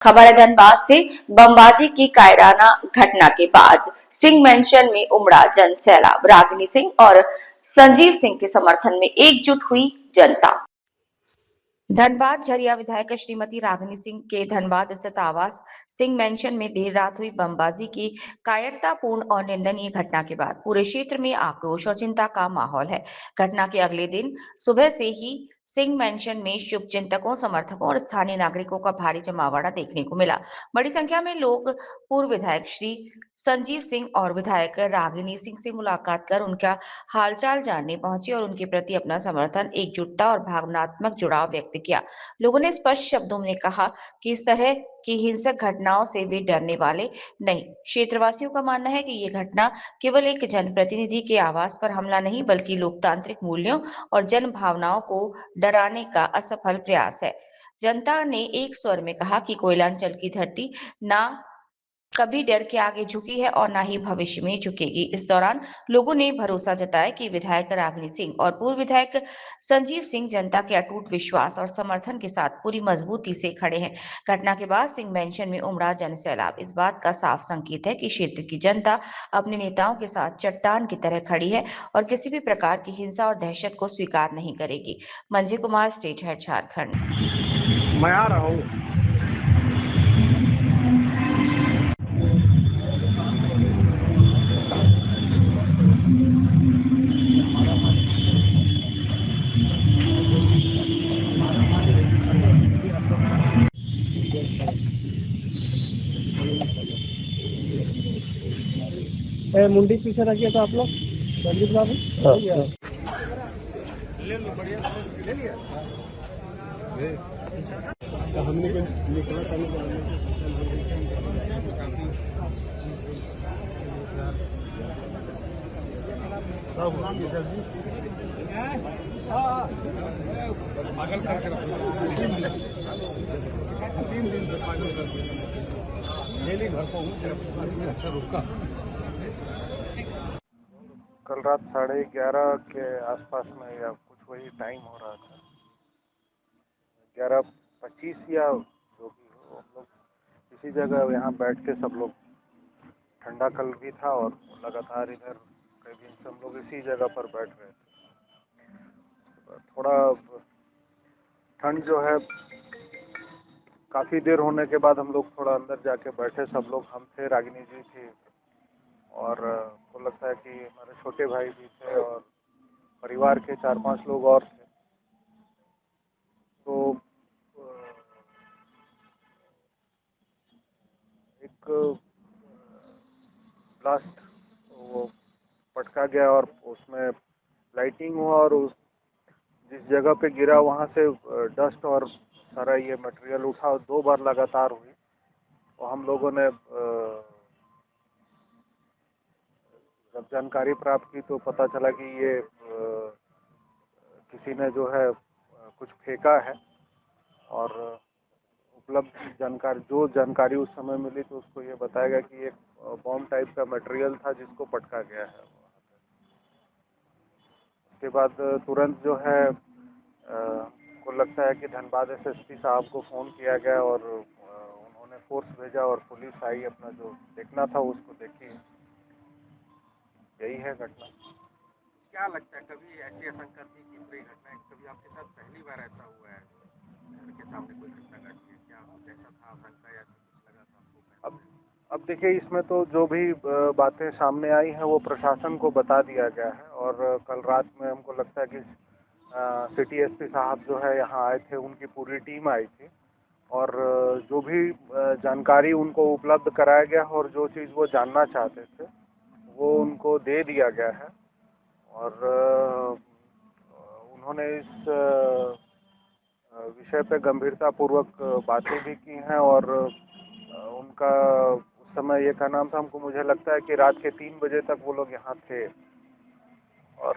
खबर है धनबाद से। बमबाजी की कायराना घटना के बाद सिंह मेंशन में उमड़ा जन सैलाब। रागिनी सिंह और संजीव सिंह के समर्थन में एकजुट हुई जनता। धनबाद झरिया विधायक श्रीमती रागिनी सिंह के धनबाद स्थित आवास सिंह मेंशन में देर रात हुई बमबाजी की कायरतापूर्ण और निंदनीय घटना के बाद पूरे क्षेत्र में आक्रोश और चिंता का माहौल है। घटना के अगले दिन सुबह से ही सिंह मेंशन में शुभचिंतकों, समर्थकों और स्थानीय नागरिकों का भारी जमावड़ा देखने को मिला। बड़ी संख्या में लोग पूर्व विधायक श्री संजीव सिंह और विधायक रागिनी सिंह से मुलाकात कर उनका हालचाल जानने पहुंचे और उनके प्रति अपना समर्थन, एकजुटता और भावनात्मक जुड़ाव व्यक्त किया। लोगों ने स्पष्ट शब्दों में कहा कि इस तरह की हिंसक घटनाओं से वे डरने वाले नहीं। क्षेत्रवासियों का मानना है कि ये घटना केवल एक जनप्रतिनिधि के आवास पर हमला नहीं, बल्कि लोकतांत्रिक मूल्यों और जन भावनाओं को डराने का असफल प्रयास है। जनता ने एक स्वर में कहा कि कोयलांचल की धरती ना कभी डर के आगे झुकी है और ना ही भविष्य में झुकेगी। इस दौरान लोगों ने भरोसा जताया कि विधायक रागिनी सिंह और पूर्व विधायक संजीव सिंह जनता के अटूट विश्वास और समर्थन के साथ पूरी मजबूती से खड़े हैं। घटना के बाद सिंह मेंशन में उमड़ा जन सैलाब इस बात का साफ संकेत है कि क्षेत्र की जनता अपने नेताओं के साथ चट्टान की तरह खड़ी है और किसी भी प्रकार की हिंसा और दहशत को स्वीकार नहीं करेगी। मंजी कुमार, स्टेट हेड, झारखंड। मैं आ रहा हूँ। मुंडी पीछे रखिए तो आप लोग रंजीत बाबू ले लो, बढ़िया ले लिया। हमने पागल करके 3 दिन से पागल करके डेली घर को हूँ। अच्छा रुका। कल रात 11:30 के आसपास में या कुछ वही टाइम हो रहा था, 11:25 या जो भी हो, हम लोग किसी जगह यहाँ बैठ के सब लोग, ठंडा कल भी था और लगातार इधर कई दिन से हम लोग इसी जगह पर बैठ रहे थे। थोड़ा ठंड जो है काफ़ी देर होने के बाद हम लोग थोड़ा अंदर जाके बैठे, सब लोग। हम थे, रागिनी जी थी और को लगता है कि हमारे छोटे भाई भी थे और परिवार के 4-5 लोग और थे। तो एक ब्लास्ट वो पटका गया और उसमें लाइटिंग हुआ और उस जिस जगह पे गिरा वहाँ से डस्ट और सारा ये मटेरियल उठा, 2 बार लगातार हुई। और हम लोगों ने जब जानकारी प्राप्त की तो पता चला कि ये किसी ने जो है कुछ फेंका है और उपलब्ध जानकारी उस समय मिली तो उसको ये बताया गया कि एक बॉम्ब टाइप का मटेरियल था जिसको पटका गया है। उसके बाद तुरंत जो है को लगता है कि धनबाद एसएसपी साहब को फ़ोन किया गया और उन्होंने फोर्स भेजा और पुलिस आई, अपना जो देखना था उसको देखी। यही है घटना। क्या लगता है, कभी ऐसी आशंका थी कि कोई घटना, कभी आपके साथ पहली बार ऐसा हुआ है, घर के सामने कोई घटना घटी है, क्या ऐसा था आशंका या कुछ लगा था आपको? अब देखिए, इसमें तो जो भी बातें सामने आई हैं वो प्रशासन को बता दिया गया है और कल रात में हमको लगता है कि सिटी एसपी साहब जो है यहाँ आए थे, उनकी पूरी टीम आई थी और जो भी जानकारी उनको उपलब्ध कराया गया और जो चीज़ वो जानना चाहते थे वो उनको दे दिया गया है और उन्होंने इस विषय पे गंभीरतापूर्वक बातें भी की हैं और उनका उस समय ये कहना था, मुझे लगता है कि रात के 3 बजे तक वो लोग यहाँ थे और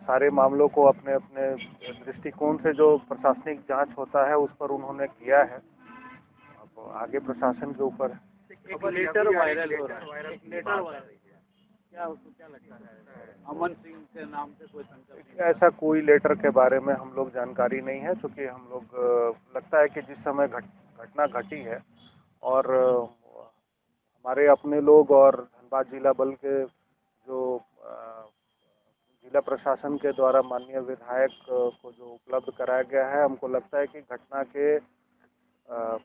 सारे मामलों को अपने अपने दृष्टिकोण से जो प्रशासनिक जांच होता है उस पर उन्होंने किया है। अब आगे प्रशासन के ऊपर है। एक लेटर वायरल हो रहा है, क्या उसको क्या लगता है, अमन सिंह के नाम से कोई संकल्प? ऐसा कोई लेटर के बारे में हम लोग जानकारी नहीं है, क्योंकि हम लोग लगता है कि जिस समय घटना घटी है और हमारे अपने लोग और धनबाद जिला बल के जो जिला प्रशासन के द्वारा माननीय विधायक को जो उपलब्ध कराया गया है, हमको लगता है कि घटना के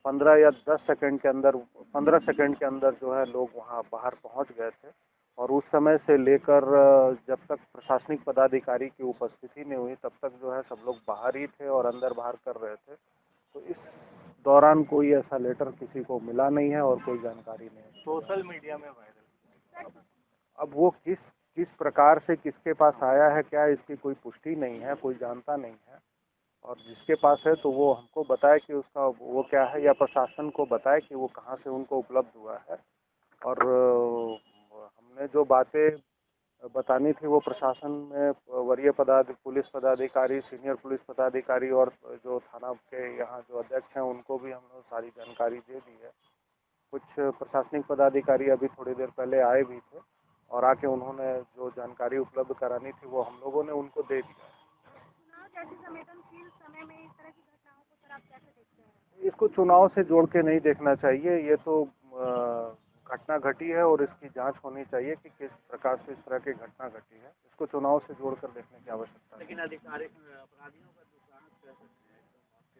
15 या 10 सेकंड के अंदर 15 सेकंड के अंदर जो है लोग वहां बाहर पहुंच गए थे और उस समय से लेकर जब तक प्रशासनिक पदाधिकारी की उपस्थिति नहीं हुई तब तक जो है सब लोग बाहर ही थे और अंदर बाहर कर रहे थे। तो इस दौरान कोई ऐसा लेटर किसी को मिला नहीं है और कोई जानकारी नहीं है। सोशल मीडिया में वायरल। अब वो किस प्रकार से किसके पास आया है क्या, इसकी कोई पुष्टि नहीं है, कोई जानता नहीं है और जिसके पास है तो वो हमको बताए कि उसका वो क्या है या प्रशासन को बताए कि वो कहाँ से उनको उपलब्ध हुआ है। और हमने जो बातें बतानी थी वो प्रशासन में वरीय पुलिस पदाधिकारी, सीनियर पुलिस पदाधिकारी और जो थाना के यहाँ जो अध्यक्ष हैं उनको भी हमने सारी जानकारी दे दी है। कुछ प्रशासनिक पदाधिकारी अभी थोड़ी देर पहले आए भी थे और आके उन्होंने जो जानकारी उपलब्ध करानी थी वो हम लोगों ने उनको दे दिया। समय में इस तरह की घटनाओं को सर आप कैसे देखते हैं? इसको चुनाव से जोड़ के नहीं देखना चाहिए। ये तो घटना घटी है और इसकी जांच होनी चाहिए कि किस प्रकार से इस तरह की घटना घटी है। इसको चुनाव से जोड़कर देखने की आवश्यकता है। लेकिन आधिकारिक अपराधियों का जो साहस कह सकते हैं एकदम आपके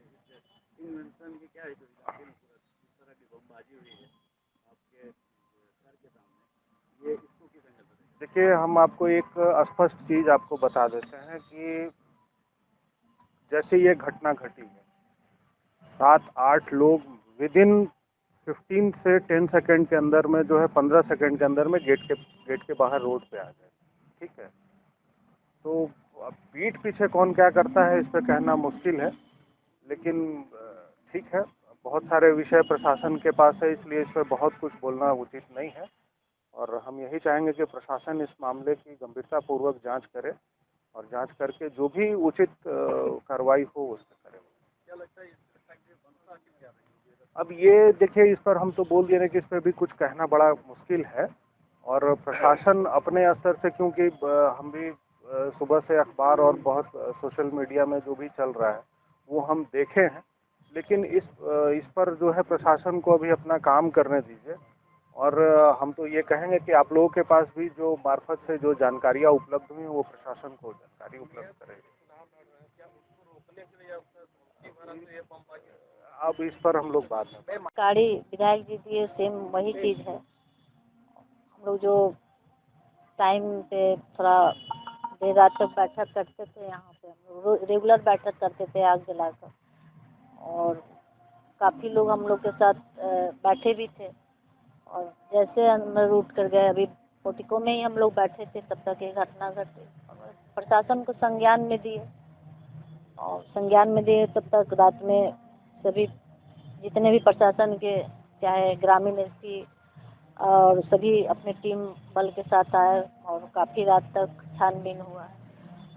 की क्या है जो इलाके में पूरा इस तरह की बमबाजी हुई है आपके घर के सामने, ये इसको किस एंगल से देखें? देखिए, हम आपको एक स्पष्ट चीज आपको बता देते हैं कि जैसे ये घटना घटी है 7-8 लोग विद इन 15 से 10 सेकंड के अंदर में जो है 15 सेकंड के अंदर में गेट के बाहर रोड पे आ गए। ठीक है, तो अब पीठ पीछे कौन क्या करता है इस पे कहना मुश्किल है, लेकिन ठीक है, बहुत सारे विषय प्रशासन के पास है इसलिए इस पर बहुत कुछ बोलना उचित नहीं है और हम यही चाहेंगे कि प्रशासन इस मामले की गंभीरता पूर्वक जांच करे और जांच करके जो भी उचित कार्रवाई हो उस पर करे। क्या लगता है अब ये देखिए, इस पर हम तो बोल दे रहे हैं कि इस पर भी कुछ कहना बड़ा मुश्किल है और प्रशासन अपने स्तर से, क्योंकि हम भी सुबह से अखबार और बहुत सोशल मीडिया में जो भी चल रहा है वो हम देखे हैं, लेकिन इस पर जो है प्रशासन को अभी अपना काम करने दीजिए और हम तो ये कहेंगे कि आप लोगों के पास भी जो मार्फत से जो जानकारियाँ उपलब्ध हुई वो प्रशासन को जानकारी उपलब्ध करेगी। अब इस पर हम लोग बात में गाड़ी विधायक जी दिए सेम वही चीज है। हम लोग जो टाइम पे थोड़ा देर रात तक बैठक करते थे, यहाँ पे हम लोग रेगुलर बैठक करते थे आग जलाकर और काफी लोग हम लोग के साथ बैठे भी थे और जैसे अंदर उठ कर गए, अभी पोटिको में ही हम लोग बैठे थे तब तक ये घटना घटी। प्रशासन को संज्ञान में दिए और संज्ञान में दिए तब तक रात में सभी जितने भी प्रशासन के चाहे ग्रामीण एसपी और सभी अपने टीम बल के साथ आए और काफ़ी रात तक छानबीन हुआ।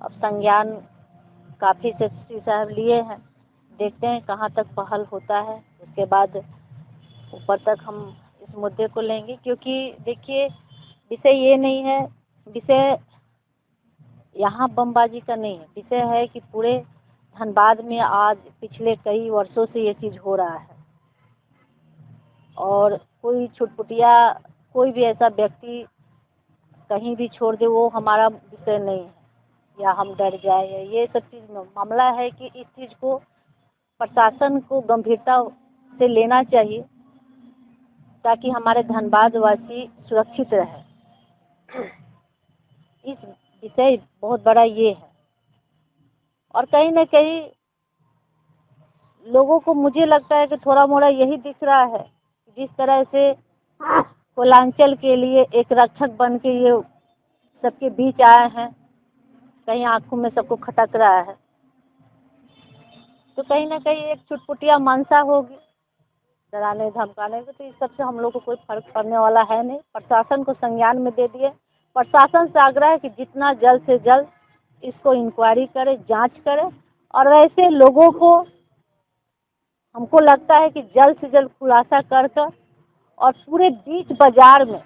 अब संज्ञान काफ़ी सेक्रेटरी साहब लिए हैं, देखते हैं कहाँ तक पहल होता है, उसके बाद ऊपर तक हम इस मुद्दे को लेंगे। क्योंकि देखिए, विषय ये नहीं है, विषय यहाँ बमबाजी का नहीं है, विषय है कि पूरे धनबाद में आज पिछले कई वर्षों से ये चीज हो रहा है और कोई छुटपुटिया कोई भी ऐसा व्यक्ति कहीं भी छोड़ दे वो हमारा विषय नहीं है या हम डर जाए या ये सब चीज मामला है कि इस चीज को प्रशासन को गंभीरता से लेना चाहिए ताकि हमारे धनबाद वासी सुरक्षित रहे। इस विषय बहुत बड़ा ये है और कहीं न कहीं लोगों को मुझे लगता है कि थोड़ा मोड़ा यही दिख रहा है, जिस तरह से कोलांचल के लिए एक रक्षक बन के ये सबके बीच आए हैं, कहीं आंखों में सबको खटक रहा है, तो कहीं ना कहीं एक छुटपुटिया मंशा होगी डराने धमकाने की। तो इस सबसे हम लोग को कोई फर्क पड़ने वाला है नहीं। प्रशासन को संज्ञान में दे दिए। प्रशासन से आग्रह है कि जितना जल्द से जल्द इसको इंक्वायरी करे, जांच करे और ऐसे लोगों को हमको लगता है कि जल्द से जल्द खुलासा कर और पूरे बीच बाजार में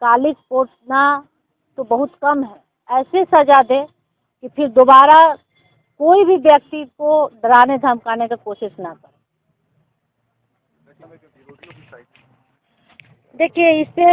काली पोतना तो बहुत कम है, ऐसे सजा दे कि फिर दोबारा कोई भी व्यक्ति को डराने धमकाने की कोशिश ना करे। देखिए इससे